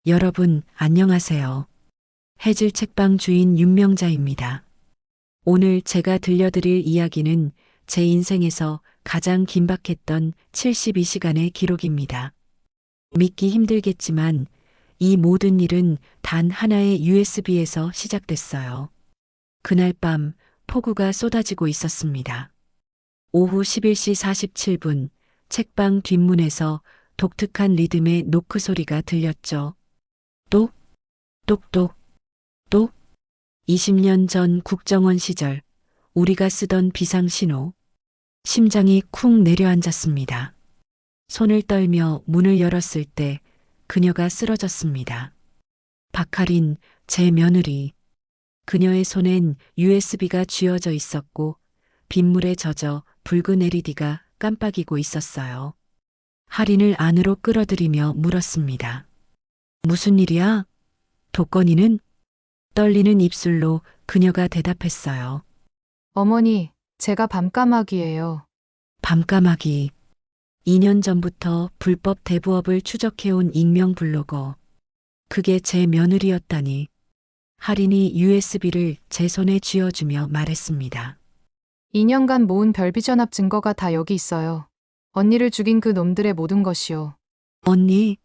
여러분, 안녕하세요. 해질 책방 주인 윤명자입니다. 오늘 제가 들려드릴 이야기는 제 인생에서 가장 긴박했던 72시간의 기록입니다. 믿기 힘들겠지만 이 모든 일은 단 하나의 USB에서 시작됐어요. 그날 밤 폭우가 쏟아지고 있었습니다. 오후 11시 47분 책방 뒷문에서 독특한 리듬의 노크 소리가 들렸죠. 똑, 똑똑, 똑. 20년 전 국정원 시절 우리가 쓰던 비상신호. 심장이 쿵 내려앉았습니다. 손을 떨며 문을 열었을 때 그녀가 쓰러졌습니다. 박하린, 제 며느리. 그녀의 손엔 USB가 쥐어져 있었고 빗물에 젖어 붉은 LED가 깜빡이고 있었어요. 할인을 안으로 끌어들이며 물었습니다. 무슨 일이야? 독건이는? 떨리는 입술로 그녀가 대답했어요. 어머니, 제가 밤까마귀예요. 밤까마귀. 2년 전부터 불법 대부업을 추적해온 익명 블로거. 그게 제 며느리였다니. 할인이 USB를 제 손에 쥐어주며 말했습니다. 2년간 모은 별비 전압 증거가 다 여기 있어요. 언니를 죽인 그 놈들의 모든 것이요. 언니,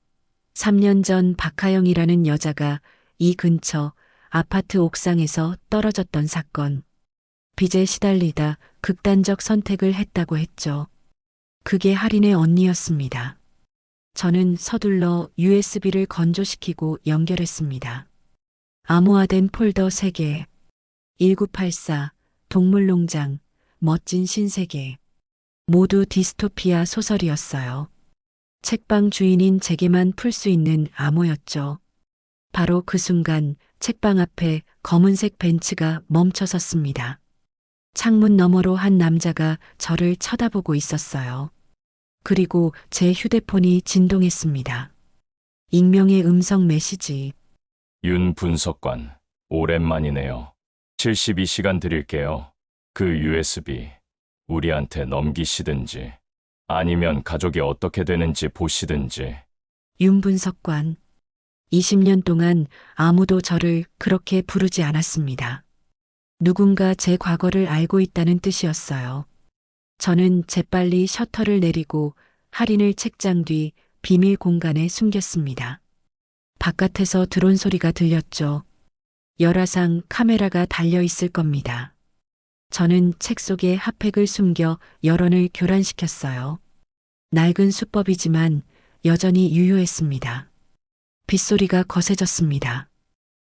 3년 전 박하영이라는 여자가 이 근처 아파트 옥상에서 떨어졌던 사건. 빚에 시달리다 극단적 선택을 했다고 했죠. 그게 할인의 언니였습니다. 저는 서둘러 USB를 건조시키고 연결했습니다. 암호화된 폴더 3개. 1984, 동물농장, 멋진 신세계. 모두 디스토피아 소설이었어요. 책방 주인인 제게만 풀 수 있는 암호였죠. 바로 그 순간 책방 앞에 검은색 벤츠가 멈춰 섰습니다. 창문 너머로 한 남자가 저를 쳐다보고 있었어요. 그리고 제 휴대폰이 진동했습니다. 익명의 음성 메시지. 윤 분석관, 오랜만이네요. 72시간 드릴게요. 그 USB, 우리한테 넘기시든지, 아니면 가족이 어떻게 되는지 보시든지. 윤분석관. 20년 동안 아무도 저를 그렇게 부르지 않았습니다. 누군가 제 과거를 알고 있다는 뜻이었어요. 저는 재빨리 셔터를 내리고 할인을 책장 뒤 비밀 공간에 숨겼습니다. 바깥에서 드론 소리가 들렸죠. 열화상 카메라가 달려 있을 겁니다. 저는 책 속에 핫팩을 숨겨 여론을 교란시켰어요. 낡은 수법이지만 여전히 유효했습니다. 빗소리가 거세졌습니다.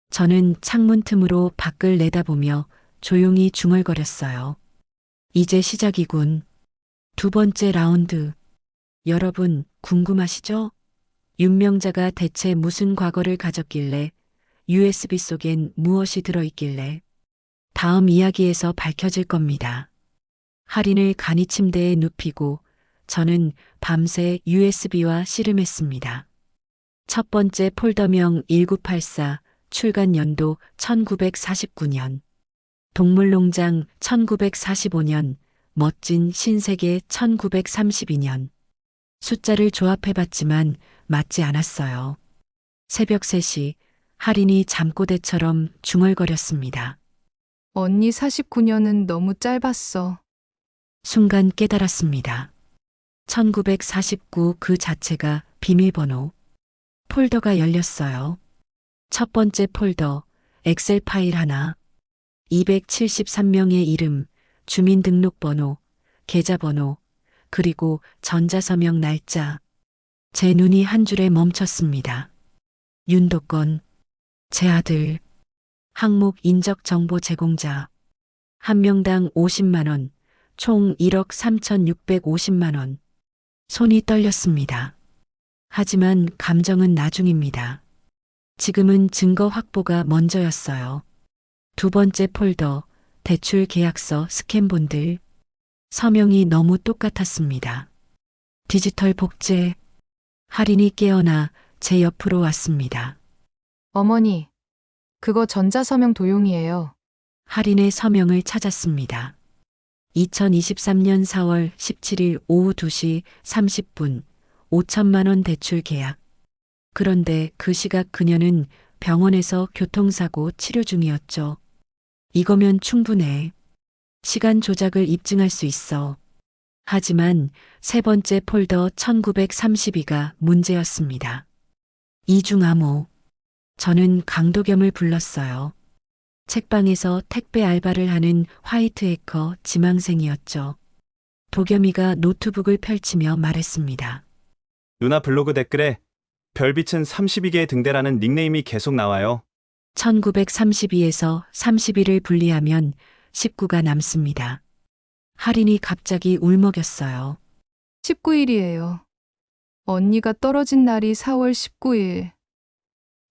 저는 창문 틈으로 밖을 내다보며 조용히 중얼거렸어요. 이제 시작이군. 두 번째 라운드. 여러분, 궁금하시죠? 윤명자가 대체 무슨 과거를 가졌길래 USB 속엔 무엇이 들어있길래 다음 이야기에서 밝혀질 겁니다. 할인을 간이 침대에 눕히고 저는 밤새 USB와 씨름했습니다. 첫 번째 폴더명 1984, 출간 연도 1949년. 동물농장 1945년, 멋진 신세계 1932년. 숫자를 조합해봤지만 맞지 않았어요. 새벽 3시, 할인이 잠꼬대처럼 중얼거렸습니다. 언니 49년은 너무 짧았어. 순간 깨달았습니다. 1949 그 자체가 비밀번호. 폴더가 열렸어요. 첫 번째 폴더, 엑셀 파일 하나. 273명의 이름, 주민등록번호, 계좌번호, 그리고 전자서명 날짜. 제 눈이 한 줄에 멈췄습니다. 윤도건, 제 아들, 항목 인적 정보 제공자. 한 명당 50만 원, 총 1억 3,650만 원. 손이 떨렸습니다. 하지만 감정은 나중입니다. 지금은 증거 확보가 먼저였어요. 두 번째 폴더, 대출 계약서 스캔본들. 서명이 너무 똑같았습니다. 디지털 복제. 할인이 깨어나 제 옆으로 왔습니다. 어머니, 그거 전자서명 도용이에요. 할인의 서명을 찾았습니다. 2023년 4월 17일 오후 2시 30분 5천만 원 대출 계약. 그런데 그 시각 그녀는 병원에서 교통사고 치료 중이었죠. 이거면 충분해. 시간 조작을 입증할 수 있어. 하지만 세 번째 폴더 1932가 문제였습니다. 이중 암호. 저는 강도겸을 불렀어요. 책방에서 택배 알바를 하는 화이트 해커 지망생이었죠. 도겸이가 노트북을 펼치며 말했습니다. 누나 블로그 댓글에 별빛은 32개의 등대라는 닉네임이 계속 나와요. 1932에서 31을 분리하면 19가 남습니다. 할인이 갑자기 울먹였어요. 19일이에요. 언니가 떨어진 날이 4월 19일.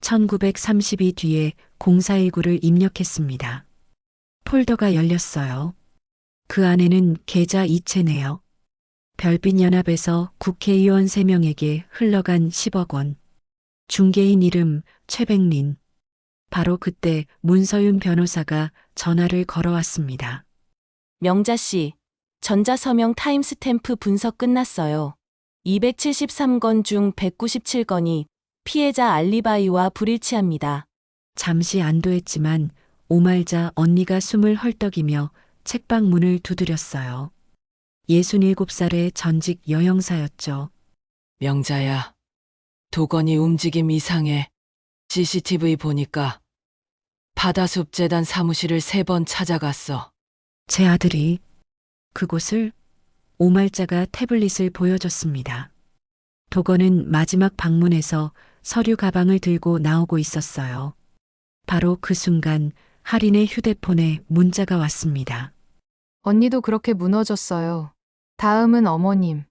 1932 뒤에 0419를 입력했습니다. 폴더가 열렸어요. 그 안에는 계좌 이체네요. 별빛연합에서 국회의원 3명에게 흘러간 10억 원. 중개인 이름 최백린. 바로 그때 문서윤 변호사가 전화를 걸어왔습니다. 명자 씨, 전자서명 타임스탬프 분석 끝났어요. 273건 중 197건이 피해자 알리바이와 불일치합니다. 잠시 안도했지만 오말자 언니가 숨을 헐떡이며 책방 문을 두드렸어요. 67살의 전직 여영사였죠. 명자야, 도건이 움직임 이상해. CCTV 보니까 바다숲 재단 사무실을 3번 찾아갔어. 제 아들이 그곳을 오말자가 태블릿을 보여줬습니다. 도건은 마지막 방문에서 서류 가방을 들고 나오고 있었어요. 바로 그 순간 할인의 휴대폰에 문자가 왔습니다. 언니도 그렇게 무너졌어요. 다음은 어머님.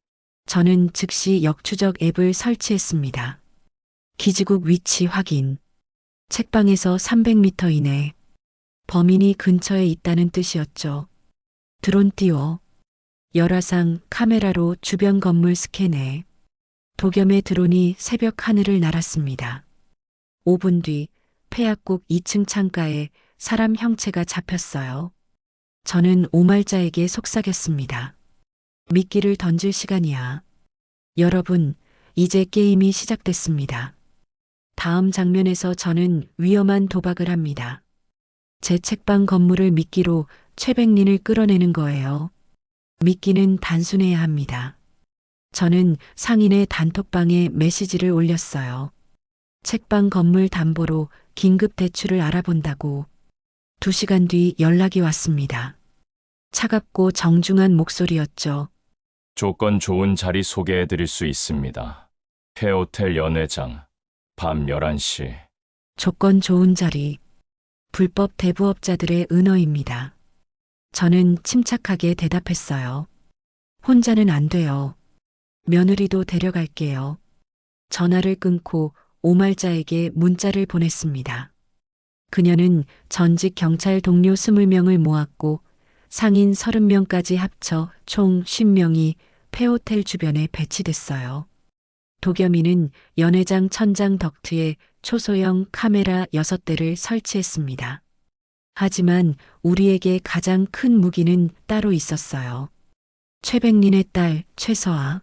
저는 즉시 역추적 앱을 설치했습니다. 기지국 위치 확인. 책방에서 300m 이내. 범인이 근처에 있다는 뜻이었죠. 드론 띄워. 열화상 카메라로 주변 건물 스캔해. 도겸의 드론이 새벽 하늘을 날았습니다. 5분 뒤 폐약국 2층 창가에 사람 형체가 잡혔어요. 저는 오말자에게 속삭였습니다. 미끼를 던질 시간이야. 여러분, 이제 게임이 시작됐습니다. 다음 장면에서 저는 위험한 도박을 합니다. 제 책방 건물을 미끼로 최백린을 끌어내는 거예요. 미끼는 단순해야 합니다. 저는 상인의 단톡방에 메시지를 올렸어요. 책방 건물 담보로 긴급 대출을 알아본다고. 2시간 뒤 연락이 왔습니다. 차갑고 정중한 목소리였죠. 조건 좋은 자리 소개해 드릴 수 있습니다. 해호텔 연회장, 밤 11시. 조건 좋은 자리. 불법 대부업자들의 은어입니다. 저는 침착하게 대답했어요. 혼자는 안 돼요. 며느리도 데려갈게요. 전화를 끊고 오말자에게 문자를 보냈습니다. 그녀는 전직 경찰 동료 20명을 모았고 상인 30명까지 합쳐 총 50명이 폐호텔 주변에 배치됐어요. 도겸이는 연회장 천장 덕트에 초소형 카메라 6대를 설치했습니다. 하지만 우리에게 가장 큰 무기는 따로 있었어요. 최백린의 딸 최서아.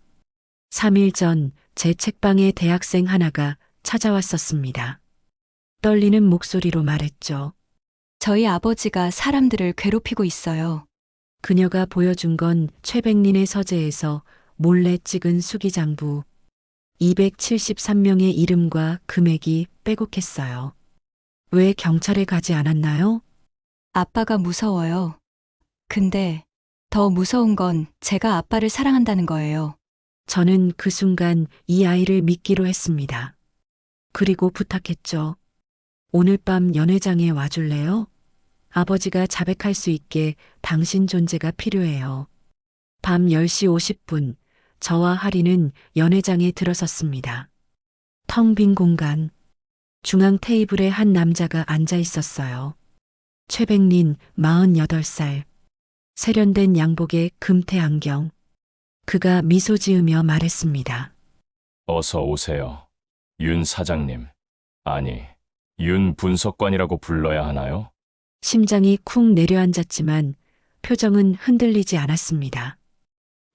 3일 전 제 책방에 대학생 하나가 찾아왔었습니다. 떨리는 목소리로 말했죠. 저희 아버지가 사람들을 괴롭히고 있어요. 그녀가 보여준 건 최백린의 서재에서 몰래 찍은 수기장부. 273명의 이름과 금액이 빼곡했어요. 왜 경찰에 가지 않았나요? 아빠가 무서워요. 근데 더 무서운 건 제가 아빠를 사랑한다는 거예요. 저는 그 순간 이 아이를 믿기로 했습니다. 그리고 부탁했죠. 오늘 밤 연회장에 와줄래요? 아버지가 자백할 수 있게 당신 존재가 필요해요. 밤 10시 50분, 저와 할인은 연회장에 들어섰습니다. 텅 빈 공간. 중앙 테이블에 한 남자가 앉아 있었어요. 최백린 48살. 세련된 양복에 금태 안경. 그가 미소 지으며 말했습니다. 어서 오세요. 윤 사장님. 아니, 윤 분석관이라고 불러야 하나요? 심장이 쿵 내려앉았지만 표정은 흔들리지 않았습니다.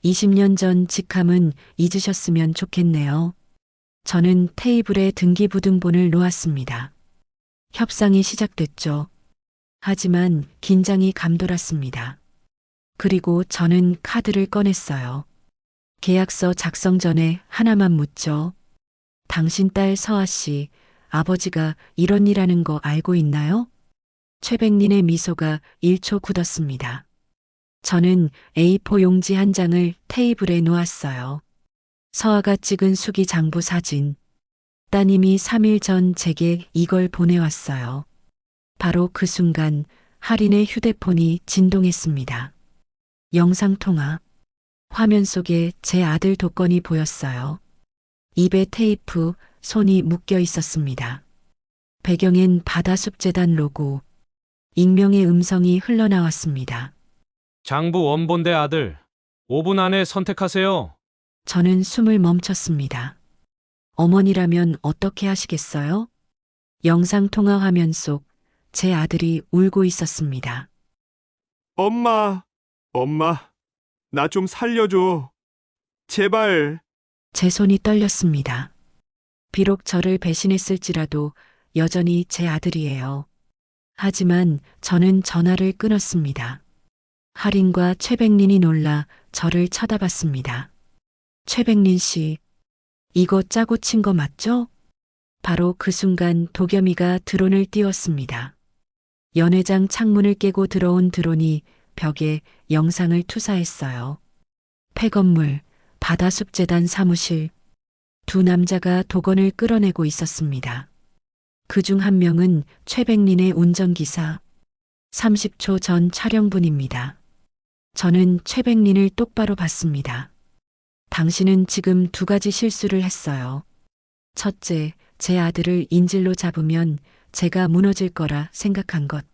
20년 전 직함은 잊으셨으면 좋겠네요. 저는 테이블에 등기부등본을 놓았습니다. 협상이 시작됐죠. 하지만 긴장이 감돌았습니다. 그리고 저는 카드를 꺼냈어요. 계약서 작성 전에 하나만 묻죠. 당신 딸 서아 씨, 아버지가 이런 일 하는 거 알고 있나요? 최백린의 미소가 1초 굳었습니다. 저는 A4 용지 한 장을 테이블에 놓았어요. 서아가 찍은 수기 장부 사진. 따님이 3일 전 제게 이걸 보내왔어요. 바로 그 순간 할인의 휴대폰이 진동했습니다. 영상통화. 화면 속에 제 아들 도건이 보였어요. 입에 테이프, 손이 묶여 있었습니다. 배경엔 바다숲재단 로고. 익명의 음성이 흘러나왔습니다. 장부 원본대 아들, 5분 안에 선택하세요. 저는 숨을 멈췄습니다. 어머니라면 어떻게 하시겠어요? 영상통화 화면 속 제 아들이 울고 있었습니다. 엄마, 나 좀 살려줘. 제발. 제 손이 떨렸습니다. 비록 저를 배신했을지라도 여전히 제 아들이에요. 하지만 저는 전화를 끊었습니다. 할인과 최백린이 놀라 저를 쳐다봤습니다. 최백린 씨, 이거 짜고 친 거 맞죠? 바로 그 순간 도겸이가 드론을 띄웠습니다. 연회장 창문을 깨고 들어온 드론이 벽에 영상을 투사했어요. 폐건물, 바다숲재단 사무실. 두 남자가 도건을 끌어내고 있었습니다. 그중 한 명은 최백린의 운전기사. 30초 전 촬영분입니다. 저는 최백린을 똑바로 봤습니다. 당신은 지금 2가지 실수를 했어요. 첫째, 제 아들을 인질로 잡으면 제가 무너질 거라 생각한 것.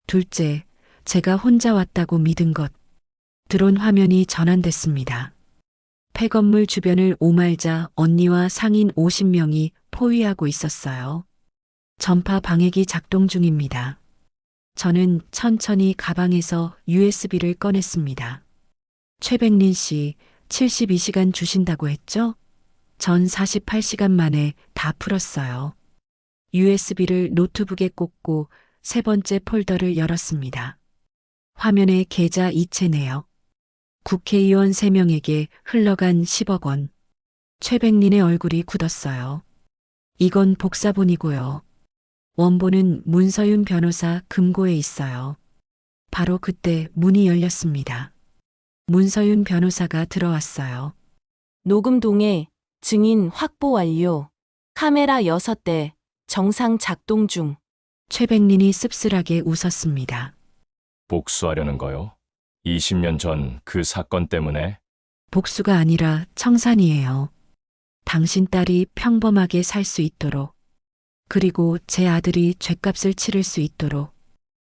둘째, 제가 혼자 왔다고 믿은 것. 드론 화면이 전환됐습니다. 폐건물 주변을 오말자 언니와 상인 50명이 포위하고 있었어요. 전파 방해기 작동 중입니다. 저는 천천히 가방에서 USB를 꺼냈습니다. 최백린 씨, 72시간 주신다고 했죠? 전 48시간 만에 다 풀었어요. USB를 노트북에 꽂고 3번째 폴더를 열었습니다. 화면에 계좌 이체 내역. 국회의원 3명에게 흘러간 10억 원. 최백린의 얼굴이 굳었어요. 이건 복사본이고요. 원본은 문서윤 변호사 금고에 있어요. 바로 그때 문이 열렸습니다. 문서윤 변호사가 들어왔어요. 녹음 동의, 증인 확보 완료. 카메라 6대, 정상 작동 중. 최백린이 씁쓸하게 웃었습니다. 복수하려는 거요? 20년 전 그 사건 때문에? 복수가 아니라 청산이에요. 당신 딸이 평범하게 살 수 있도록. 그리고 제 아들이 죗값을 치를 수 있도록.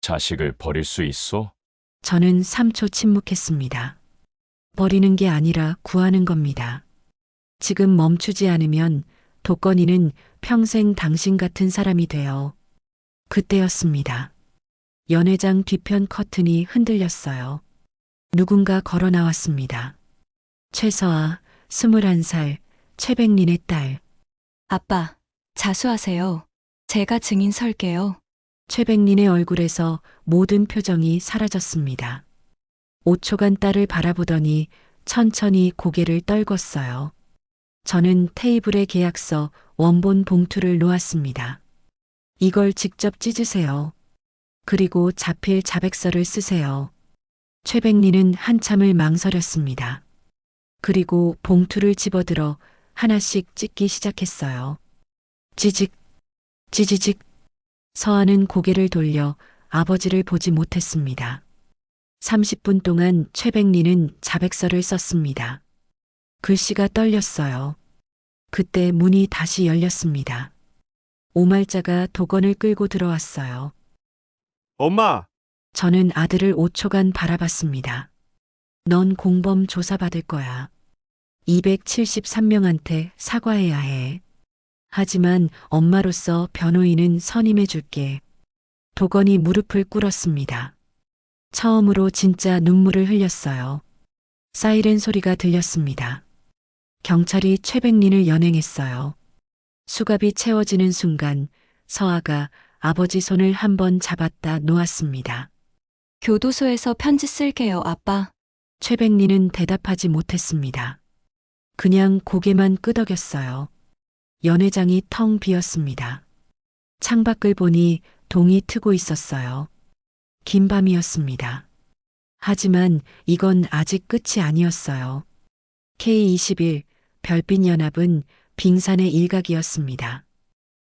자식을 버릴 수 있소? 저는 3초 침묵했습니다. 버리는 게 아니라 구하는 겁니다. 지금 멈추지 않으면 도건이는 평생 당신 같은 사람이 돼요. 그때였습니다. 연회장 뒤편 커튼이 흔들렸어요. 누군가 걸어 나왔습니다. 최서아, 21살, 최백린의 딸. 아빠, 자수하세요. 제가 증인 설게요. 최백린의 얼굴에서 모든 표정이 사라졌습니다. 5초간 딸을 바라보더니 천천히 고개를 떨궜어요. 저는 테이블에 계약서 원본 봉투를 놓았습니다. 이걸 직접 찢으세요. 그리고 자필 자백서를 쓰세요. 최백린은 한참을 망설였습니다. 그리고 봉투를 집어들어 하나씩 찢기 시작했어요. 찌직, 찌지직. 서아는 고개를 돌려 아버지를 보지 못했습니다. 30분 동안 최백린은 자백서를 썼습니다. 글씨가 떨렸어요. 그때 문이 다시 열렸습니다. 오말자가 도건을 끌고 들어왔어요. 엄마, 저는 아들을 5초간 바라봤습니다. 넌 공범 조사받을 거야. 273명한테 사과해야 해. 하지만 엄마로서 변호인은 선임해 줄게. 도건이 무릎을 꿇었습니다. 처음으로 진짜 눈물을 흘렸어요. 사이렌 소리가 들렸습니다. 경찰이 최백린을 연행했어요. 수갑이 채워지는 순간 서아가 아버지 손을 한번 잡았다 놓았습니다. 교도소에서 편지 쓸게요, 아빠. 최백리는 대답하지 못했습니다. 그냥 고개만 끄덕였어요. 연회장이 텅 비었습니다. 창밖을 보니 동이 트고 있었어요. 긴 밤이었습니다. 하지만 이건 아직 끝이 아니었어요. K21 별빛 연합은 빙산의 일각이었습니다.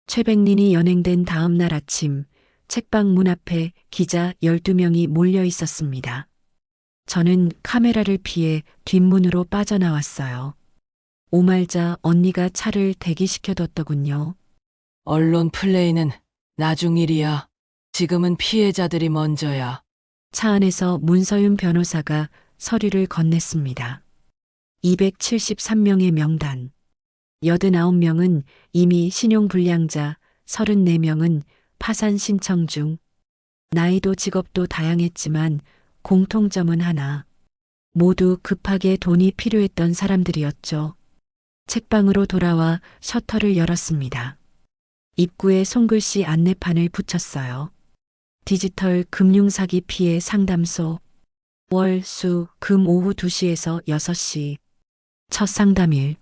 최백린이 연행된 다음 날 아침 책방 문 앞에 기자 12명이 몰려 있었습니다. 저는 카메라를 피해 뒷문으로 빠져나왔어요. 오말자 언니가 차를 대기시켜뒀더군요. 언론 플레이는 나중 일이야. 지금은 피해자들이 먼저야. 차 안에서 문서윤 변호사가 서류를 건넸습니다. 273명의 명단. 89명은 이미 신용불량자, 34명은 파산 신청 중. 나이도 직업도 다양했지만 공통점은 하나. 모두 급하게 돈이 필요했던 사람들이었죠. 책방으로 돌아와 셔터를 열었습니다. 입구에 손글씨 안내판을 붙였어요. 디지털 금융사기 피해 상담소. 월, 수, 금 오후 2시에서 6시. 첫 상담일.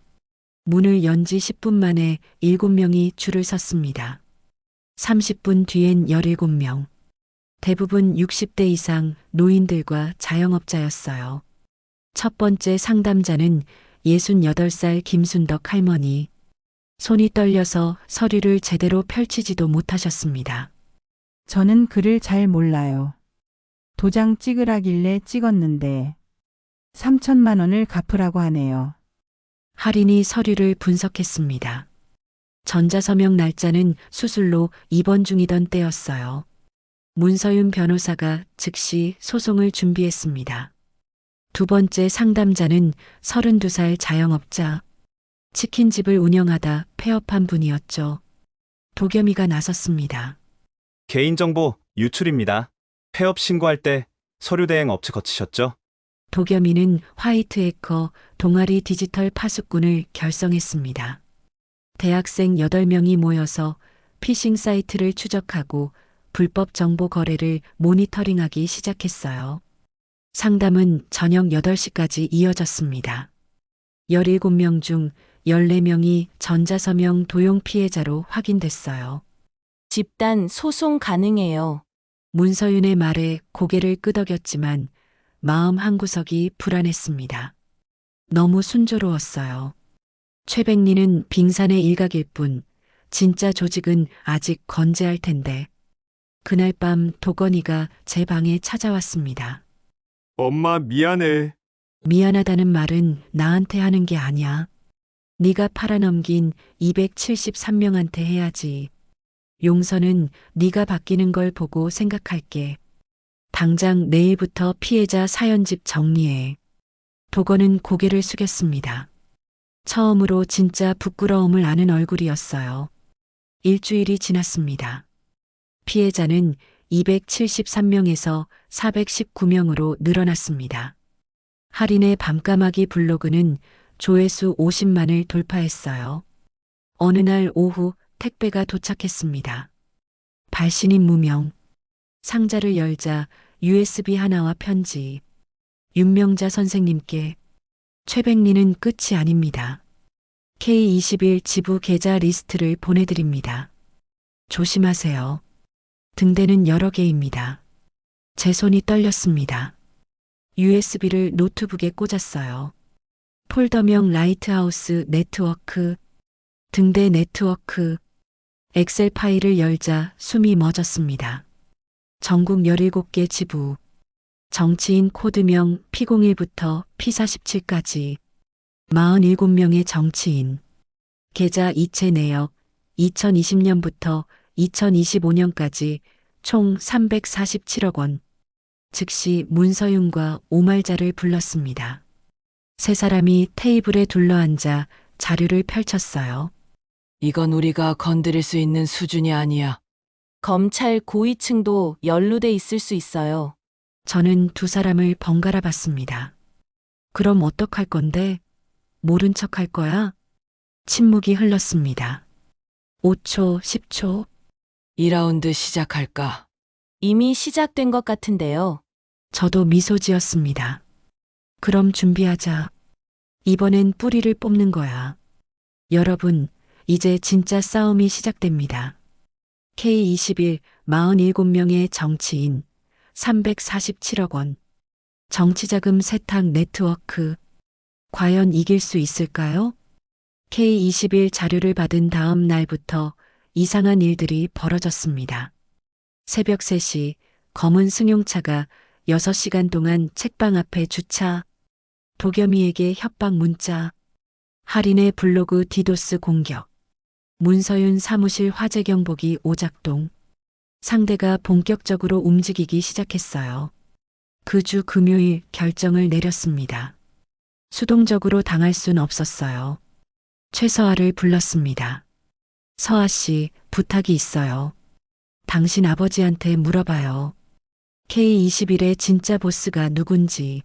문을 연 지 10분 만에 7명이 줄을 섰습니다. 30분 뒤엔 17명. 대부분 60대 이상 노인들과 자영업자였어요. 첫 번째 상담자는 68살 김순덕 할머니. 손이 떨려서 서류를 제대로 펼치지도 못하셨습니다. 저는 글을 잘 몰라요. 도장 찍으라길래 찍었는데 3천만 원을 갚으라고 하네요. 할인이 서류를 분석했습니다. 전자서명 날짜는 수술로 입원 중이던 때였어요. 문서윤 변호사가 즉시 소송을 준비했습니다. 두 번째 상담자는 32살 자영업자. 치킨집을 운영하다 폐업한 분이었죠. 도겸이가 나섰습니다. 개인정보 유출입니다. 폐업 신고할 때 서류 대행 업체 거치셨죠? 도겸이는 화이트 해커 동아리 디지털 파수꾼을 결성했습니다. 대학생 8명이 모여서 피싱 사이트를 추적하고 불법 정보 거래를 모니터링하기 시작했어요. 상담은 저녁 8시까지 이어졌습니다. 17명 중 14명이 전자서명 도용 피해자로 확인됐어요. 집단 소송 가능해요. 문서윤의 말에 고개를 끄덕였지만 마음 한구석이 불안했습니다. 너무 순조로웠어요. 최백리는 빙산의 일각일 뿐 진짜 조직은 아직 건재할 텐데. 그날 밤 도건이가 제 방에 찾아왔습니다. 엄마 미안해. 미안하다는 말은 나한테 하는 게 아니야. 네가 팔아넘긴 273명한테 해야지. 용서는 네가 바뀌는 걸 보고 생각할게. 당장 내일부터 피해자 사연집 정리해. 도건은 고개를 숙였습니다. 처음으로 진짜 부끄러움을 아는 얼굴이었어요. 일주일이 지났습니다. 피해자는 273명에서 419명으로 늘어났습니다. 할인의 밤까마귀 블로그는 조회수 50만을 돌파했어요. 어느 날 오후 택배가 도착했습니다. 발신인 무명. 상자를 열자 USB 하나와 편지. 윤명자 선생님께. 최백리는 끝이 아닙니다. K21 지부 계좌 리스트를 보내드립니다. 조심하세요. 등대는 여러 개입니다. 제 손이 떨렸습니다. USB를 노트북에 꽂았어요. 폴더명 라이트하우스 네트워크, 등대 네트워크, 엑셀 파일을 열자 숨이 멎었습니다. 전국 17개 지부, 정치인 코드명 P01부터 P47까지 47명의 정치인, 계좌 이체 내역 2020년부터 2025년까지 총 347억 원. 즉시 문서윤과 오말자를 불렀습니다. 세 사람이 테이블에 둘러앉아 자료를 펼쳤어요. 이건 우리가 건드릴 수 있는 수준이 아니야. 검찰 고위층도 연루돼 있을 수 있어요. 저는 두 사람을 번갈아 봤습니다. 그럼 어떡할 건데? 모른 척 할 거야? 침묵이 흘렀습니다. 5초, 10초. 2라운드 시작할까? 이미 시작된 것 같은데요. 저도 미소 지었습니다. 그럼 준비하자. 이번엔 뿌리를 뽑는 거야. 여러분, 이제 진짜 싸움이 시작됩니다. K21 47명의 정치인 347억 원. 정치자금 세탁 네트워크. 과연 이길 수 있을까요? K21 자료를 받은 다음 날부터 이상한 일들이 벌어졌습니다. 새벽 3시 검은 승용차가 6시간 동안 책방 앞에 주차. 도겸이에게 협박 문자. 할인의 블로그 디도스 공격. 문서윤 사무실 화재 경보기 오작동. 상대가 본격적으로 움직이기 시작했어요. 그 주 금요일 결정을 내렸습니다. 수동적으로 당할 순 없었어요. 최서아를 불렀습니다. 서아 씨, 부탁이 있어요. 당신 아버지한테 물어봐요. K21의 진짜 보스가 누군지.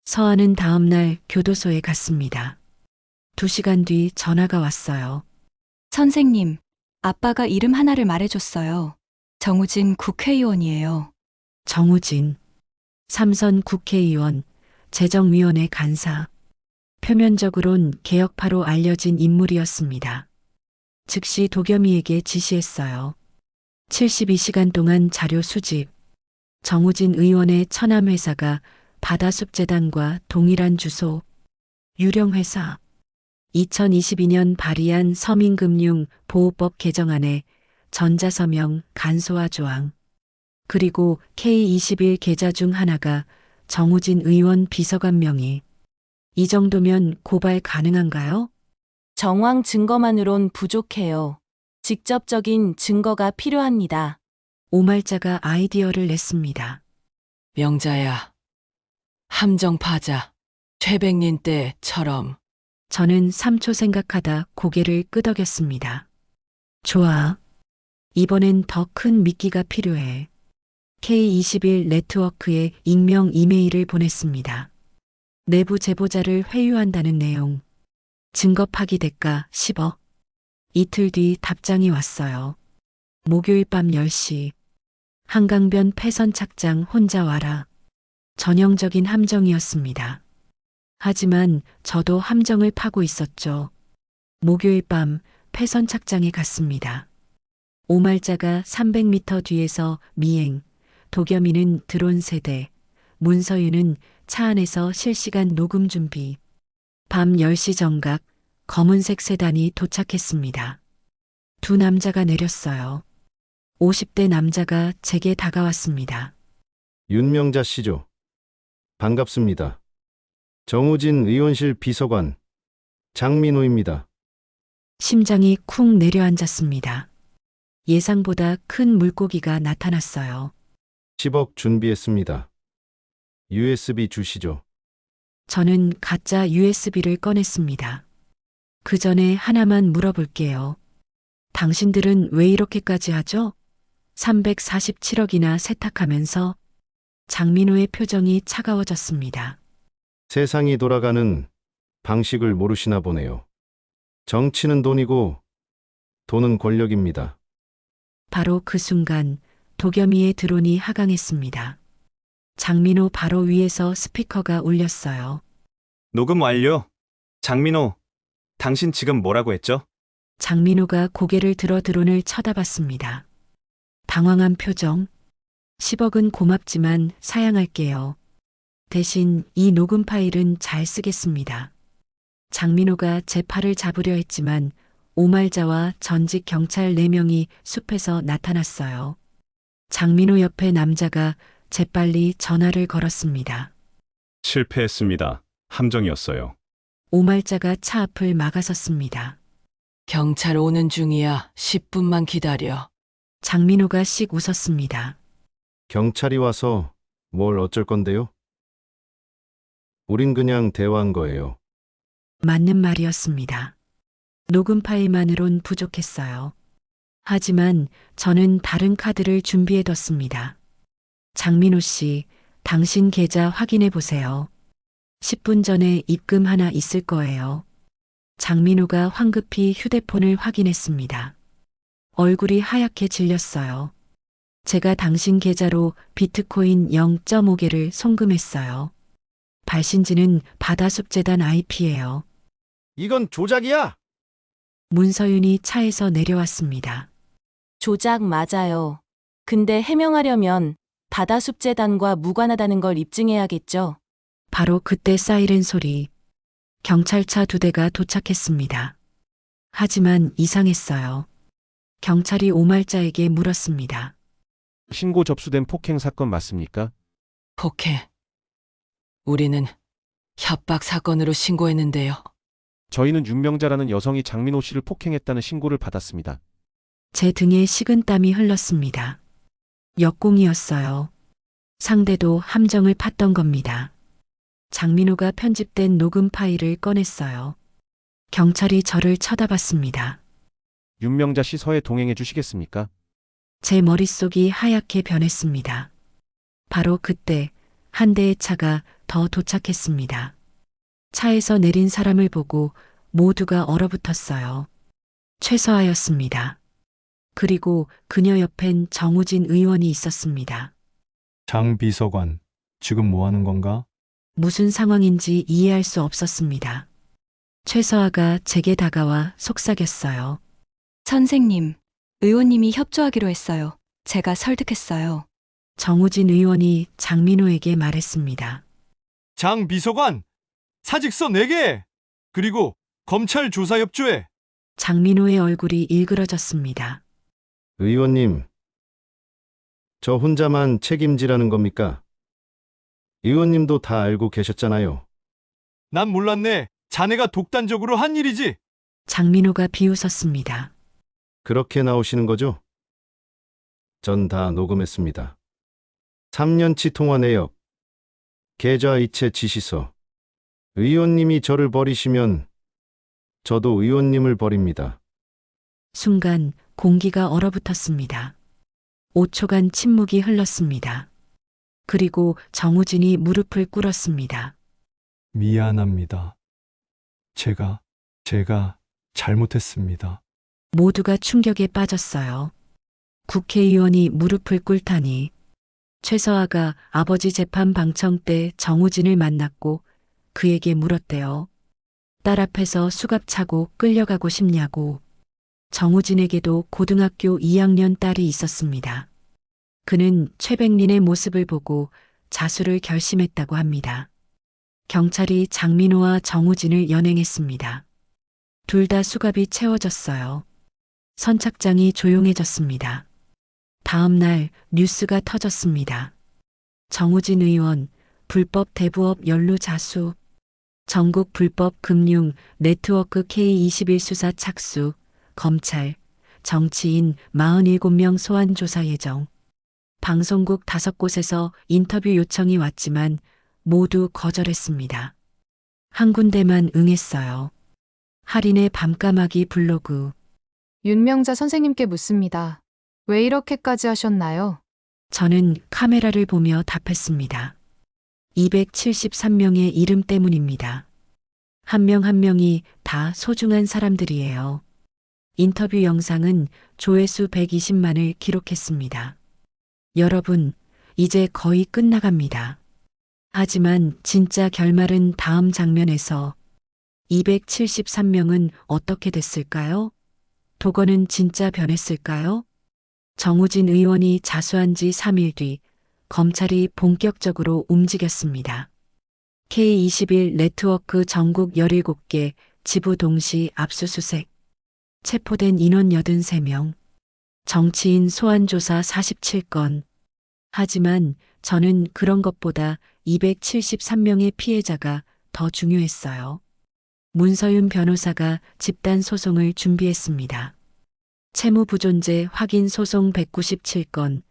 서아는 다음날 교도소에 갔습니다. 2시간 뒤 전화가 왔어요. 선생님, 아빠가 이름 하나를 말해줬어요. 정우진 국회의원이에요. 정우진. 삼선 국회의원, 재정위원회 간사. 표면적으론 개혁파로 알려진 인물이었습니다. 즉시 도겸이에게 지시했어요. 72시간 동안 자료 수집. 정우진 의원의 처남회사가 바다숲재단과 동일한 주소. 유령회사. 2022년 발의한 서민금융보호법 개정안에 전자서명 간소화 조항. 그리고 K21 계좌 중 하나가 정우진 의원 비서관 명의. 이 정도면 고발 가능한가요? 정황 증거만으론 부족해요. 직접적인 증거가 필요합니다. 오말자가 아이디어를 냈습니다. 명자야. 함정 파자. 최백린 때처럼. 저는 3초 생각하다 고개를 끄덕였습니다. 좋아. 이번엔 더 큰 미끼가 필요해. K21 네트워크에 익명 이메일을 보냈습니다. 내부 제보자를 회유한다는 내용. 증거 파기 대가 10억. 이틀 뒤 답장이 왔어요. 목요일 밤 10시. 한강변 폐선 착장 혼자 와라. 전형적인 함정이었습니다. 하지만 저도 함정을 파고 있었죠. 목요일 밤 폐선 착장에 갔습니다. 오말자가 300m 뒤에서 미행, 도겸이는 드론 세대, 문서윤은 차 안에서 실시간 녹음 준비. 밤 10시 정각 검은색 세단이 도착했습니다. 두 남자가 내렸어요. 50대 남자가 제게 다가왔습니다. 윤명자 씨죠. 반갑습니다. 정우진 의원실 비서관 장민호입니다. 심장이 쿵 내려앉았습니다. 예상보다 큰 물고기가 나타났어요. 10억 준비했습니다. USB 주시죠. 저는 가짜 USB를 꺼냈습니다. 그 전에 하나만 물어볼게요. 당신들은 왜 이렇게까지 하죠? 347억이나 세탁하면서. 장민호의 표정이 차가워졌습니다. 세상이 돌아가는 방식을 모르시나 보네요. 정치는 돈이고 돈은 권력입니다. 바로 그 순간 도겸이의 드론이 하강했습니다. 장민호 바로 위에서 스피커가 울렸어요. 녹음 완료. 장민호, 당신 지금 뭐라고 했죠? 장민호가 고개를 들어 드론을 쳐다봤습니다. 당황한 표정. 10억은 고맙지만 사양할게요. 대신 이 녹음 파일은 잘 쓰겠습니다. 장민호가 제 팔을 잡으려 했지만 오말자와 전직 경찰 4명이 숲에서 나타났어요. 장민호 옆에 남자가 재빨리 전화를 걸었습니다. 실패했습니다. 함정이었어요. 오말자가 차 앞을 막아섰습니다. 경찰 오는 중이야. 10분만 기다려. 장민호가 씩 웃었습니다. 경찰이 와서 뭘 어쩔 건데요? 우린 그냥 대화한 거예요. 맞는 말이었습니다. 녹음 파일만으론 부족했어요. 하지만 저는 다른 카드를 준비해뒀습니다. 장민호 씨, 당신 계좌 확인해 보세요. 10분 전에 입금 하나 있을 거예요. 장민호가 황급히 휴대폰을 확인했습니다. 얼굴이 하얗게 질렸어요. 제가 당신 계좌로 비트코인 0.5개를 송금했어요. 발신지는 바다숲재단 IP예요. 이건 조작이야! 문서윤이 차에서 내려왔습니다. 조작 맞아요. 근데 해명하려면 바다숲재단과 무관하다는 걸 입증해야겠죠. 바로 그때 사이렌 소리. 경찰차 2대가 도착했습니다. 하지만 이상했어요. 경찰이 오말자에게 물었습니다. 신고 접수된 폭행 사건 맞습니까? 폭행. 우리는 협박 사건으로 신고했는데요. 저희는 윤명자라는 여성이 장민호 씨를 폭행했다는 신고를 받았습니다. 제 등에 식은땀이 흘렀습니다. 역공이었어요. 상대도 함정을 팠던 겁니다. 장민호가 편집된 녹음 파일을 꺼냈어요. 경찰이 저를 쳐다봤습니다. 윤명자 씨 서해 동행해 주시겠습니까? 제 머릿속이 하얗게 변했습니다. 바로 그때 한 대의 차가 더 도착했습니다. 차에서 내린 사람을 보고 모두가 얼어붙었어요. 최서아였습니다. 그리고 그녀 옆엔 정우진 의원이 있었습니다. 장 비서관, 지금 뭐 하는 건가? 무슨 상황인지 이해할 수 없었습니다. 최서아가 제게 다가와 속삭였어요. 선생님, 의원님이 협조하기로 했어요. 제가 설득했어요. 정우진 의원이 장민호에게 말했습니다. 장 비서관, 사직서 4개! 그리고 검찰 조사 협조해! 장민호의 얼굴이 일그러졌습니다. 의원님, 저 혼자만 책임지라는 겁니까? 의원님도 다 알고 계셨잖아요. 난 몰랐네. 자네가 독단적으로 한 일이지. 장민호가 비웃었습니다. 그렇게 나오시는 거죠? 전 다 녹음했습니다. 3년치 통화 내역, 계좌 이체 지시서. 의원님이 저를 버리시면 저도 의원님을 버립니다. 순간 공기가 얼어붙었습니다. 5초간 침묵이 흘렀습니다. 그리고 정우진이 무릎을 꿇었습니다. 미안합니다. 제가 잘못했습니다. 모두가 충격에 빠졌어요. 국회의원이 무릎을 꿇다니. 최서아가 아버지 재판 방청 때 정우진을 만났고 그에게 물었대요. 딸 앞에서 수갑 차고 끌려가고 싶냐고. 정우진에게도 고등학교 2학년 딸이 있었습니다. 그는 최백린의 모습을 보고 자수를 결심했다고 합니다. 경찰이 장민호와 정우진을 연행했습니다. 둘 다 수갑이 채워졌어요. 선착장이 조용해졌습니다. 다음 날 뉴스가 터졌습니다. 정우진 의원, 불법 대부업 연루 자수. 전국 불법 금융 네트워크 K21 수사 착수. 검찰, 정치인 47명 소환 조사 예정. 방송국 5곳에서 인터뷰 요청이 왔지만 모두 거절했습니다. 한 군데만 응했어요. 할인의 밤까마귀 블로그. 윤명자 선생님께 묻습니다. 왜 이렇게까지 하셨나요? 저는 카메라를 보며 답했습니다. 273명의 이름 때문입니다. 한 명 한 명이 다 소중한 사람들이에요. 인터뷰 영상은 조회수 120만을 기록했습니다. 여러분, 이제 거의 끝나갑니다. 하지만 진짜 결말은 다음 장면에서. 273명은 어떻게 됐을까요? 도건은 진짜 변했을까요? 정우진 의원이 자수한 지 3일 뒤 검찰이 본격적으로 움직였습니다. K21 네트워크 전국 17개 지부 동시 압수수색. 체포된 인원 83명. 정치인 소환조사 47건. 하지만 저는 그런 것보다 273명의 피해자가 더 중요했어요. 문서윤 변호사가 집단 소송을 준비했습니다. 채무부존재 확인 소송 197건,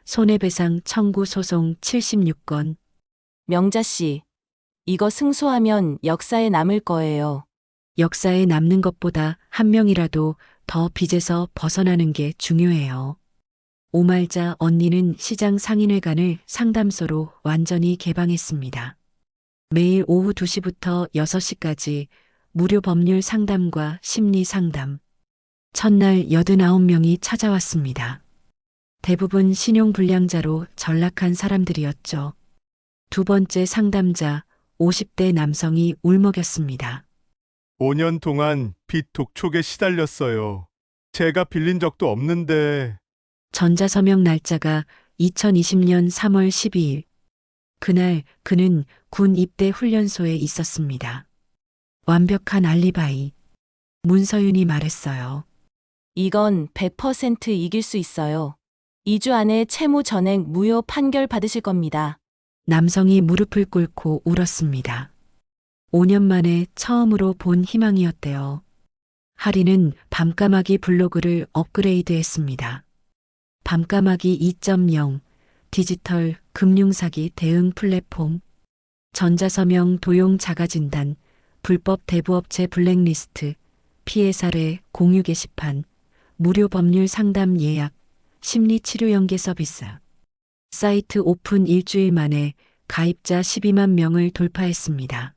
손해배상 청구 소송 76건. 명자 씨, 이거 승소하면 역사에 남을 거예요. 역사에 남는 것보다 한 명이라도 더 빚에서 벗어나는 게 중요해요. 오말자 언니는 시장 상인회관을 상담소로 완전히 개방했습니다. 매일 오후 2시부터 6시까지 무료 법률 상담과 심리 상담. 첫날 89명이 찾아왔습니다. 대부분 신용불량자로 전락한 사람들이었죠. 두 번째 상담자 50대 남성이 울먹였습니다. 5년 동안 빚 독촉에 시달렸어요. 제가 빌린 적도 없는데. 전자서명 날짜가 2020년 3월 12일. 그날 그는 군 입대 훈련소에 있었습니다. 완벽한 알리바이. 문서윤이 말했어요. 이건 100% 이길 수 있어요. 2주 안에 채무 전액 무효 판결 받으실 겁니다. 남성이 무릎을 꿇고 울었습니다. 5년 만에 처음으로 본 희망이었대요. 하리는 밤까마귀 블로그를 업그레이드했습니다. 밤까마귀 2.0 디지털 금융사기 대응 플랫폼, 전자서명 도용 자가진단, 불법 대부업체 블랙리스트, 피해 사례 공유 게시판, 무료 법률 상담 예약, 심리치료 연계 서비스. 사이트 오픈 일주일 만에 가입자 12만 명을 돌파했습니다.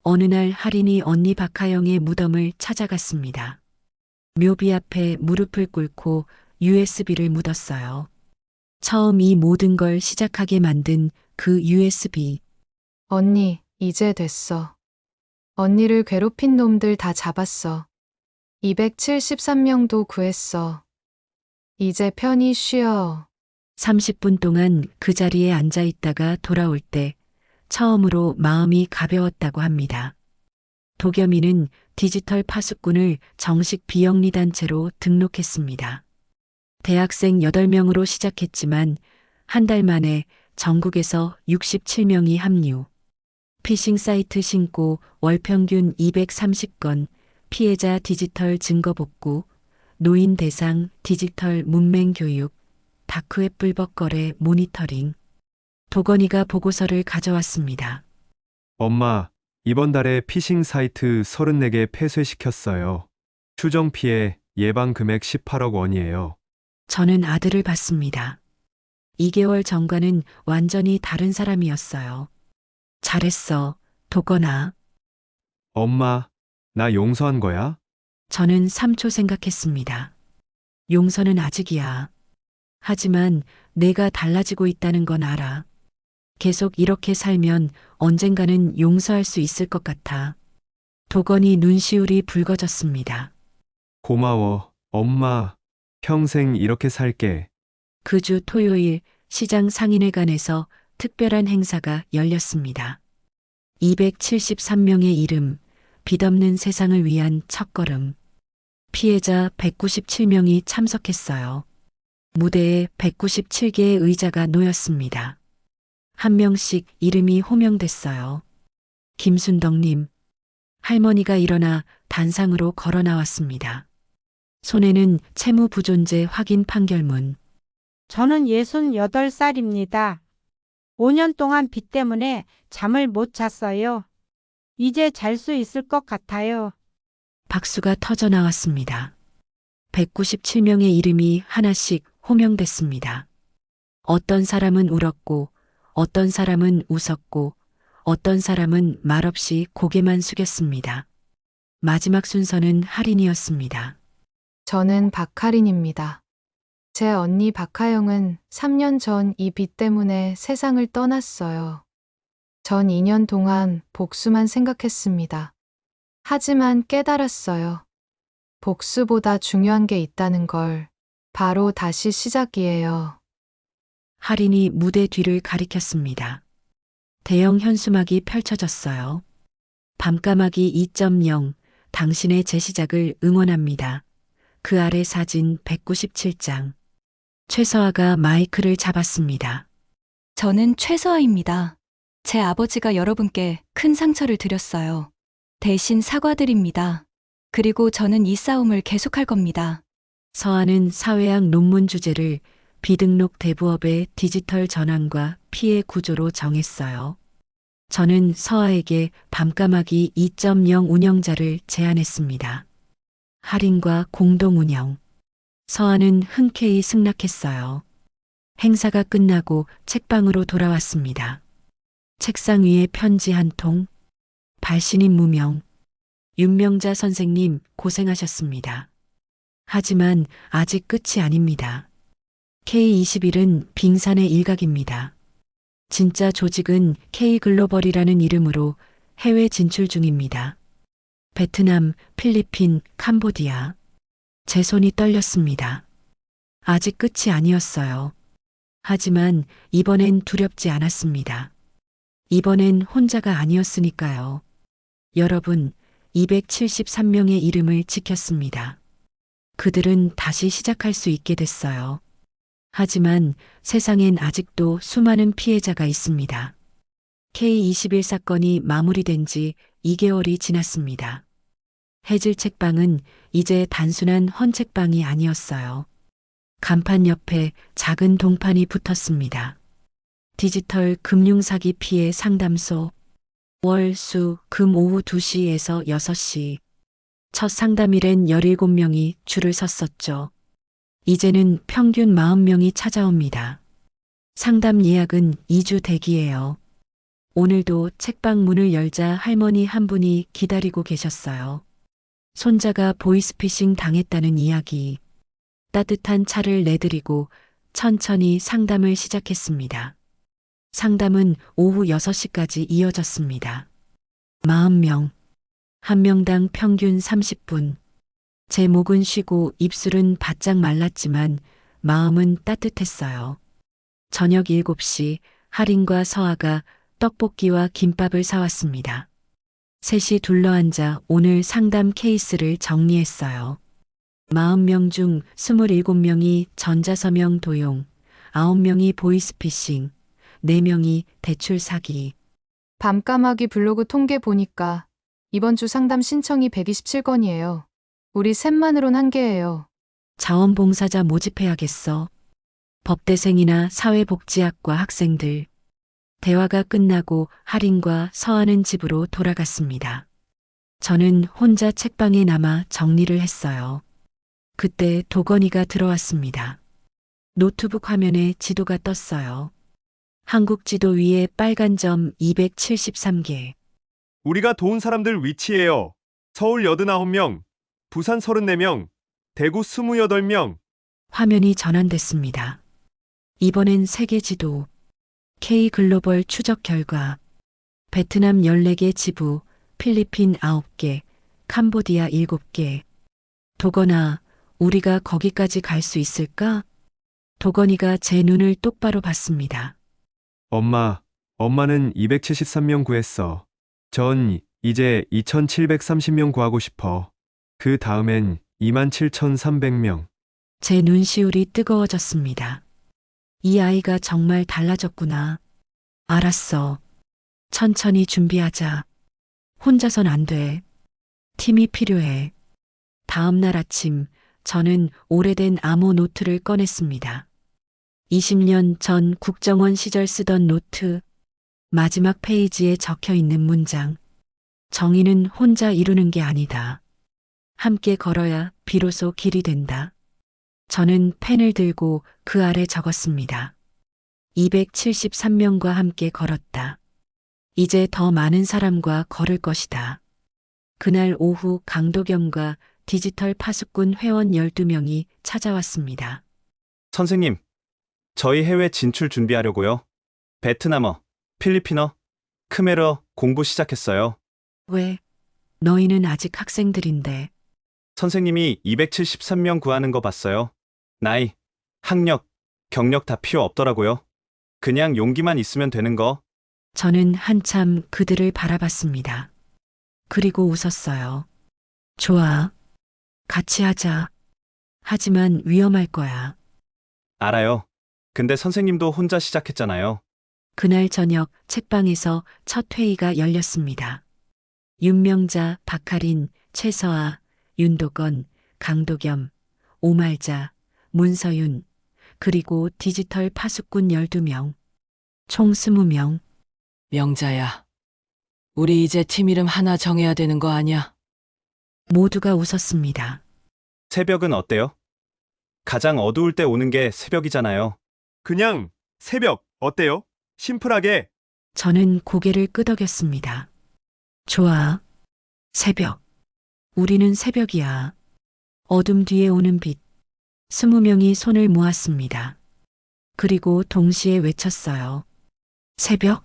어느 날 할인이 언니 박하영의 무덤을 찾아갔습니다. 묘비 앞에 무릎을 꿇고 USB를 묻었어요. 처음 이 모든 걸 시작하게 만든 그 USB. 언니, 이제 됐어. 언니를 괴롭힌 놈들 다 잡았어. 273명도 구했어. 이제 편히 쉬어. 30분 동안 그 자리에 앉아 있다가 돌아올 때 처음으로 마음이 가벼웠다고 합니다. 도겸이는 디지털 파수꾼을 정식 비영리단체로 등록했습니다. 대학생 8명으로 시작했지만 한 달 만에 전국에서 67명이 합류. 피싱 사이트 신고 월 평균 230건, 피해자 디지털 증거 복구, 노인 대상 디지털 문맹 교육, 다크웹 불법 거래 모니터링. 도건이가 보고서를 가져왔습니다. 엄마, 이번 달에 피싱 사이트 34개 폐쇄시켰어요. 추정 피해 예방 금액 18억 원이에요. 저는 아들을 봤습니다. 2개월 전과는 완전히 다른 사람이었어요. 잘했어, 도건아. 엄마, 나 용서한 거야? 저는 3초 생각했습니다. 용서는 아직이야. 하지만 내가 달라지고 있다는 건 알아. 계속 이렇게 살면 언젠가는 용서할 수 있을 것 같아. 도건이 눈시울이 붉어졌습니다. 고마워, 엄마. 평생 이렇게 살게. 그 주 토요일 시장 상인회관에서 특별한 행사가 열렸습니다. 273명의 이름, 빚없는 세상을 위한 첫걸음. 피해자 197명이 참석했어요. 무대에 197개의 의자가 놓였습니다. 한 명씩 이름이 호명됐어요. 김순덕님. 할머니가 일어나 단상으로 걸어 나왔습니다. 손에는 채무 부존재 확인 판결문. 저는 68살입니다. 5년 동안 빚 때문에 잠을 못 잤어요. 이제 잘 수 있을 것 같아요. 박수가 터져 나왔습니다. 197명의 이름이 하나씩 호명됐습니다. 어떤 사람은 울었고, 어떤 사람은 웃었고, 어떤 사람은 말없이 고개만 숙였습니다. 마지막 순서는 할인이었습니다. 저는 박할인입니다. 제 언니 박하영은 3년 전 이 빚 때문에 세상을 떠났어요. 전 2년 동안 복수만 생각했습니다. 하지만 깨달았어요. 복수보다 중요한 게 있다는 걸. 바로 다시 시작이에요. 할인이 무대 뒤를 가리켰습니다. 대형 현수막이 펼쳐졌어요. 밤까마귀 2.0 당신의 재시작을 응원합니다. 그 아래 사진 197장. 최서아가 마이크를 잡았습니다. 저는 최서아입니다. 제 아버지가 여러분께 큰 상처를 드렸어요. 대신 사과드립니다. 그리고 저는 이 싸움을 계속할 겁니다. 서아는 사회학 논문 주제를 비등록 대부업의 디지털 전환과 피해 구조로 정했어요. 저는 서아에게 밤까마귀 2.0 운영자를 제안했습니다. 할인과 공동 운영. 서아는 흔쾌히 승낙했어요. 행사가 끝나고 책방으로 돌아왔습니다. 책상 위에 편지 한 통. 발신인 무명. 윤명자 선생님 고생하셨습니다. 하지만 아직 끝이 아닙니다. K21은 빙산의 일각입니다. 진짜 조직은 K글로벌이라는 이름으로 해외 진출 중입니다. 베트남, 필리핀, 캄보디아. 제 손이 떨렸습니다. 아직 끝이 아니었어요. 하지만 이번엔 두렵지 않았습니다. 이번엔 혼자가 아니었으니까요. 여러분, 273명의 이름을 지켰습니다. 그들은 다시 시작할 수 있게 됐어요. 하지만 세상엔 아직도 수많은 피해자가 있습니다. K21 사건이 마무리된 지 2개월이 지났습니다. 해질 책방은 이제 단순한 헌책방이 아니었어요. 간판 옆에 작은 동판이 붙었습니다. 디지털 금융사기 피해 상담소. 월, 수, 금 오후 2시에서 6시. 첫 상담일엔 17명이 줄을 섰었죠. 이제는 평균 40명이 찾아옵니다. 상담 예약은 2주 대기예요. 오늘도 책방 문을 열자 할머니 한 분이 기다리고 계셨어요. 손자가 보이스피싱 당했다는 이야기. 따뜻한 차를 내드리고 천천히 상담을 시작했습니다. 상담은 오후 6시까지 이어졌습니다. 40명. 한 명당 평균 30분. 제 목은 쉬고 입술은 바짝 말랐지만 마음은 따뜻했어요. 저녁 7시 할인과 서아가 떡볶이와 김밥을 사왔습니다. 셋이 둘러앉아 오늘 상담 케이스를 정리했어요. 40명 중 27명이 전자서명 도용, 9명이 보이스피싱, 4명이 대출 사기. 밤까마귀 블로그 통계 보니까 이번 주 상담 신청이 127건이에요. 우리 셋만으론 한계예요. 자원봉사자 모집해야겠어. 법대생이나 사회복지학과 학생들. 대화가 끝나고 할인과 서하는 집으로 돌아갔습니다. 저는 혼자 책방에 남아 정리를 했어요. 그때 도건이가 들어왔습니다. 노트북 화면에 지도가 떴어요. 한국 지도 위에 빨간 점 273개. 우리가 도운 사람들 위치예요. 서울 89명, 부산 34명, 대구 28명. 화면이 전환됐습니다. 이번엔 세계 지도. K글로벌 추적 결과. 베트남 14개 지부, 필리핀 9개, 캄보디아 7개. 도건아, 우리가 거기까지 갈 수 있을까? 도건이가 제 눈을 똑바로 봤습니다. 엄마는 273명 구했어. 전 이제 2730명 구하고 싶어. 그 다음엔 27,300명. 제 눈시울이 뜨거워졌습니다. 이 아이가 정말 달라졌구나. 알았어. 천천히 준비하자. 혼자선 안 돼. 팀이 필요해. 다음 날 아침, 저는 오래된 암호 노트를 꺼냈습니다. 20년 전 국정원 시절 쓰던 노트. 마지막 페이지에 적혀 있는 문장. 정의는 혼자 이루는 게 아니다. 함께 걸어야 비로소 길이 된다. 저는 펜을 들고 그 아래 적었습니다. 273명과 함께 걸었다. 이제 더 많은 사람과 걸을 것이다. 그날 오후 강도겸과 디지털 파수꾼 회원 12명이 찾아왔습니다. 선생님, 저희 해외 진출 준비하려고요. 베트남어, 필리핀어, 크메르어 공부 시작했어요. 왜? 너희는 아직 학생들인데. 선생님이 273명 구하는 거 봤어요. 나이, 학력, 경력 다 필요 없더라고요. 그냥 용기만 있으면 되는 거. 저는 한참 그들을 바라봤습니다. 그리고 웃었어요. 좋아. 같이 하자. 하지만 위험할 거야. 알아요. 근데 선생님도 혼자 시작했잖아요. 그날 저녁 책방에서 첫 회의가 열렸습니다. 윤명자, 박하린, 최서아, 윤도건, 강도겸, 오말자, 문서윤, 그리고 디지털 파수꾼 12명. 총 20명. 명자야. 우리 이제 팀 이름 하나 정해야 되는 거 아냐? 모두가 웃었습니다. 새벽은 어때요? 가장 어두울 때 오는 게 새벽이잖아요. 그냥 새벽 어때요? 심플하게. 저는 고개를 끄덕였습니다. 좋아. 새벽. 우리는 새벽이야. 어둠 뒤에 오는 빛. 20명이 손을 모았습니다. 그리고 동시에 외쳤어요. 새벽?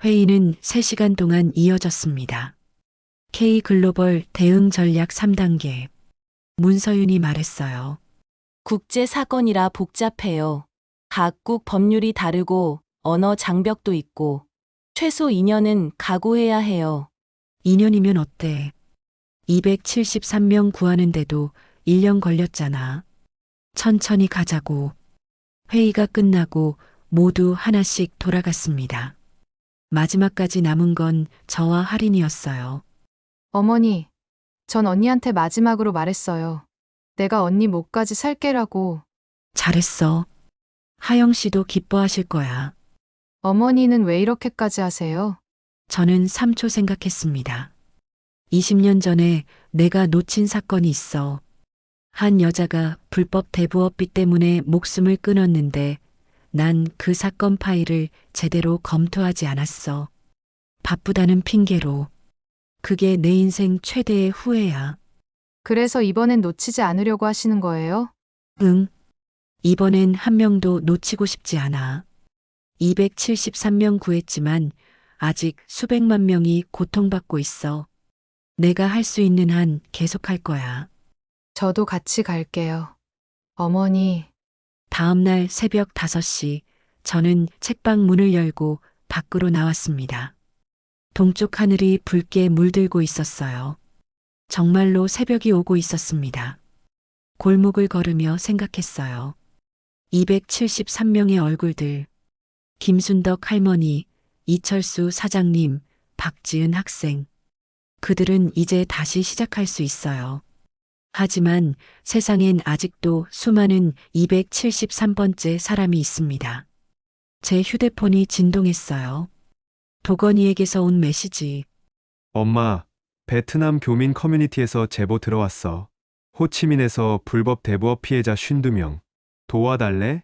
회의는 3시간 동안 이어졌습니다. K글로벌 대응 전략 3단계. 문서윤이 말했어요. 국제 사건이라 복잡해요. 각국 법률이 다르고 언어 장벽도 있고 최소 2년은 각오해야 해요. 2년이면 어때? 273명 구하는데도 1년 걸렸잖아. 천천히 가자고. 회의가 끝나고 모두 하나씩 돌아갔습니다. 마지막까지 남은 건 저와 할인이었어요. 어머니, 전 언니한테 마지막으로 말했어요. 내가 언니 목까지 살게라고. 잘했어. 하영 씨도 기뻐하실 거야. 어머니는 왜 이렇게까지 하세요? 저는 3초 생각했습니다. 20년 전에 내가 놓친 사건이 있어. 한 여자가 불법 대부업비 때문에 목숨을 끊었는데 난 그 사건 파일을 제대로 검토하지 않았어. 바쁘다는 핑계로. 그게 내 인생 최대의 후회야. 그래서 이번엔 놓치지 않으려고 하시는 거예요? 응. 이번엔 한 명도 놓치고 싶지 않아. 273명 구했지만 아직 수백만 명이 고통받고 있어. 내가 할 수 있는 한 계속할 거야. 저도 같이 갈게요. 어머니. 다음 날 새벽 5시, 저는 책방 문을 열고 밖으로 나왔습니다. 동쪽 하늘이 붉게 물들고 있었어요. 정말로 새벽이 오고 있었습니다. 골목을 걸으며 생각했어요. 273명의 얼굴들. 김순덕 할머니, 이철수 사장님, 박지은 학생. 그들은 이제 다시 시작할 수 있어요. 하지만 세상엔 아직도 수많은 273번째 사람이 있습니다. 제 휴대폰이 진동했어요. 도건이에게서 온 메시지. 엄마, 베트남 교민 커뮤니티에서 제보 들어왔어. 호치민에서 불법 대부업 피해자 52명. 도와달래?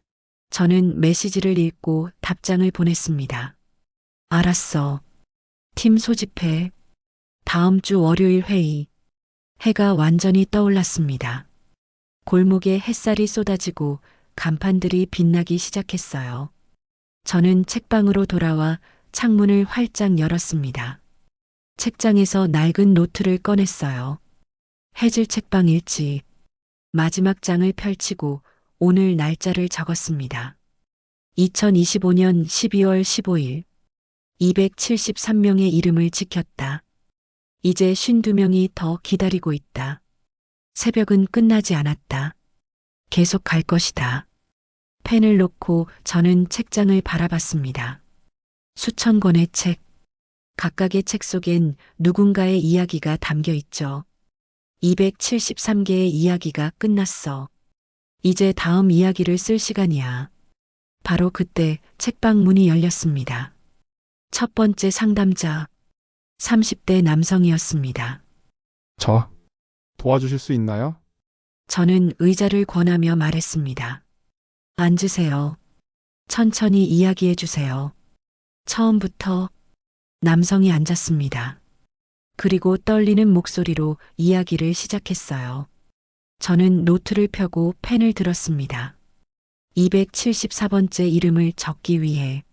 저는 메시지를 읽고 답장을 보냈습니다. 알았어. 팀 소집해. 다음 주 월요일 회의. 해가 완전히 떠올랐습니다. 골목에 햇살이 쏟아지고 간판들이 빛나기 시작했어요. 저는 책방으로 돌아와 창문을 활짝 열었습니다. 책장에서 낡은 노트를 꺼냈어요. 해질 책방 일지. 마지막 장을 펼치고 오늘 날짜를 적었습니다. 2025년 12월 15일. 273명의 이름을 지켰다. 이제 52명이 더 기다리고 있다. 새벽은 끝나지 않았다. 계속 갈 것이다. 펜을 놓고 저는 책장을 바라봤습니다. 수천 권의 책. 각각의 책 속엔 누군가의 이야기가 담겨 있죠. 273개의 이야기가 끝났어. 이제 다음 이야기를 쓸 시간이야. 바로 그때 책방 문이 열렸습니다. 첫 번째 상담자. 30대 남성이었습니다. 저 도와주실 수 있나요? 저는 의자를 권하며 말했습니다. 앉으세요. 천천히 이야기해 주세요. 처음부터. 남성이 앉았습니다. 그리고 떨리는 목소리로 이야기를 시작했어요. 저는 노트를 펴고 펜을 들었습니다. 274번째 이름을 적기 위해.